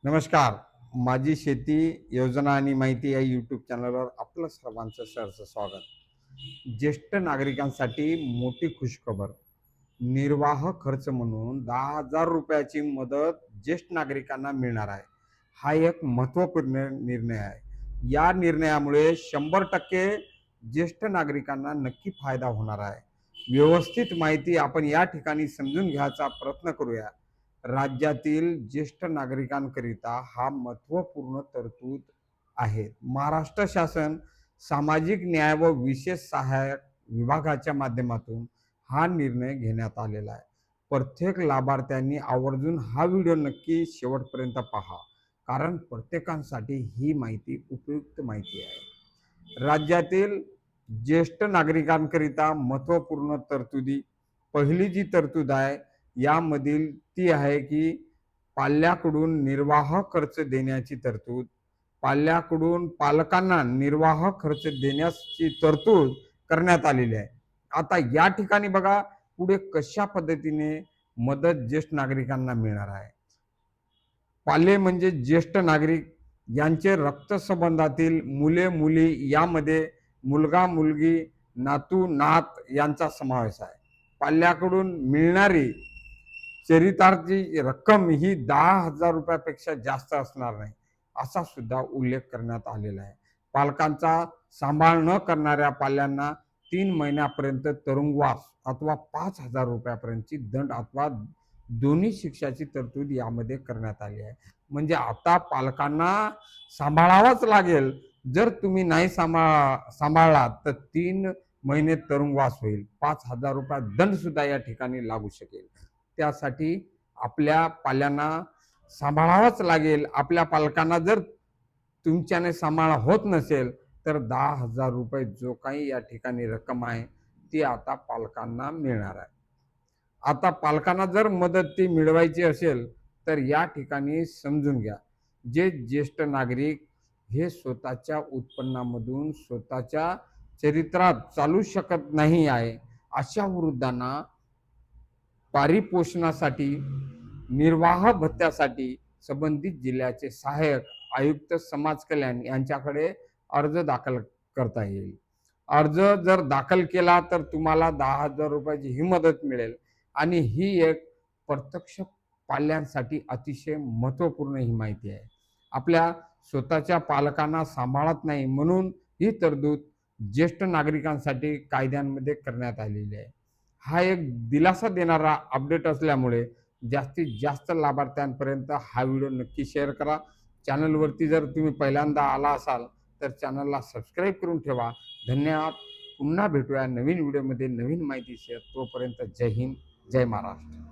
नमस्कार. माझी शेती योजना आणि माहिती या यूट्यूब चॅनलवर आपलं सर्वांचं सहर्ष स्वागत. ज्येष्ठ नागरिकांसाठी मोठी खुशखबर. निर्वाह खर्च म्हणून 10,000 रुपयाची मदत ज्येष्ठ नागरिकांना मिळणार आहे. हा एक महत्त्वपूर्ण निर्णय आहे. या निर्णयामुळे 100% ज्येष्ठ नागरिकांना नक्की फायदा होणार आहे. व्यवस्थित माहिती आपण या ठिकाणी समजून घ्यायचा प्रयत्न करूया. राज्यातील ज्येष्ठ नागरिकांकरिता हा महत्त्वपूर्ण तरतूद आहे. महाराष्ट्र शासन सामाजिक न्याय व विशेष सहाय्यक विभागाच्या माध्यमातून हा निर्णय घेण्यात आलेला आहे. प्रत्येक लाभार्थ्यांनी आवर्जून हा व्हिडिओ नक्की शेवटपर्यंत पहा, कारण प्रत्येकासाठी ही माहिती उपयुक्त माहिती आहे. राज्यातील ज्येष्ठ नागरिकांकरिता महत्त्वपूर्ण तरतुदी. पहिली जी तरतूद आहे यामधील ती आहे की पाल्याकडून निर्वाह खर्च देण्याची तरतूद. पाल्याकडून पालकांना निर्वाह खर्च देण्याची तरतूद करण्यात आलेली आहे. आता या ठिकाणी बघा पुढे कशा पद्धतीने मदत ज्येष्ठ नागरिकांना मिळणार आहे. पाल्य म्हणजे ज्येष्ठ नागरिक यांचे रक्तसंबंधातील मुले मुली यामध्ये मुलगा मुलगी नातू नात यांचा समावेश आहे. पाल्याकडून मिळणारी चरितार्थी रक्कम ही 10,000 रुपयापेक्षा जास्त असणार नाही, असा सुद्धा उल्लेख करण्यात आलेला आहे. पालकांचा सांभाळ न करणाऱ्या पाल्यांना 3 महिन्यापर्यंत तुरुंगवास अथवा 5,000 रुपयापर्यंतची दंड अथवा दोन्ही शिक्षाची तरतूद यामध्ये करण्यात आली आहे. म्हणजे आता पालकांना सांभाळावंच लागेल. जर तुम्ही नाही सांभाळलात तर 3 महिने तुरुंगवास होईल, 5,000 रुपये दंड सुद्धा या ठिकाणी लागू शकेल. त्यासाठी आपल्या पाल्यांना सांभाळावंच लागेल. आपल्या पालकांना जर तुमच्याने सांभाळ होत नसेल तर 10,000 रुपये जो काही या ठिकाणी रक्कम आहे ती आता पालकांना मिळणार आहे. आता पालकांना जर मदत ती मिळवायची असेल तर या ठिकाणी समजून घ्या, जे ज्येष्ठ नागरिक हे स्वतःच्या उत्पन्नामधून स्वतःच्या चरित्रात चालू शकत नाही आहे, अशा वृद्धांना पारिपोषणासाठी निर्वाह भत्त्यासाठी संबंधित जिल्ह्याचे सहाय्यक आयुक्त समाज कल्याण यांच्याकडे अर्ज दाखल करता येईल. अर्ज जर दाखल केला तर तुम्हाला 10,000 रुपयाची ही मदत मिळेल आणि ही एक प्रत्यक्ष पाल्यांसाठी अतिशय महत्त्वपूर्ण ही माहिती आहे. आपल्या स्वतःच्या पालकांना सांभाळत नाही म्हणून ही तरतूद ज्येष्ठ नागरिकांसाठी कायद्यांमध्ये करण्यात आलेली आहे. हा एक दिलासा देणारा अपडेट असल्यामुळे जास्तीत जास्त लाभार्थ्यांपर्यंत हा व्हिडिओ नक्की शेअर करा. चॅनलवरती जर तुम्ही पहिल्यांदा आला असाल तर चॅनलला सबस्क्राईब करून ठेवा. धन्यवाद. पुन्हा भेटूया नवीन व्हिडिओमध्ये नवीन माहिती शेअर. तोपर्यंत जय हिंद, जय महाराष्ट्र.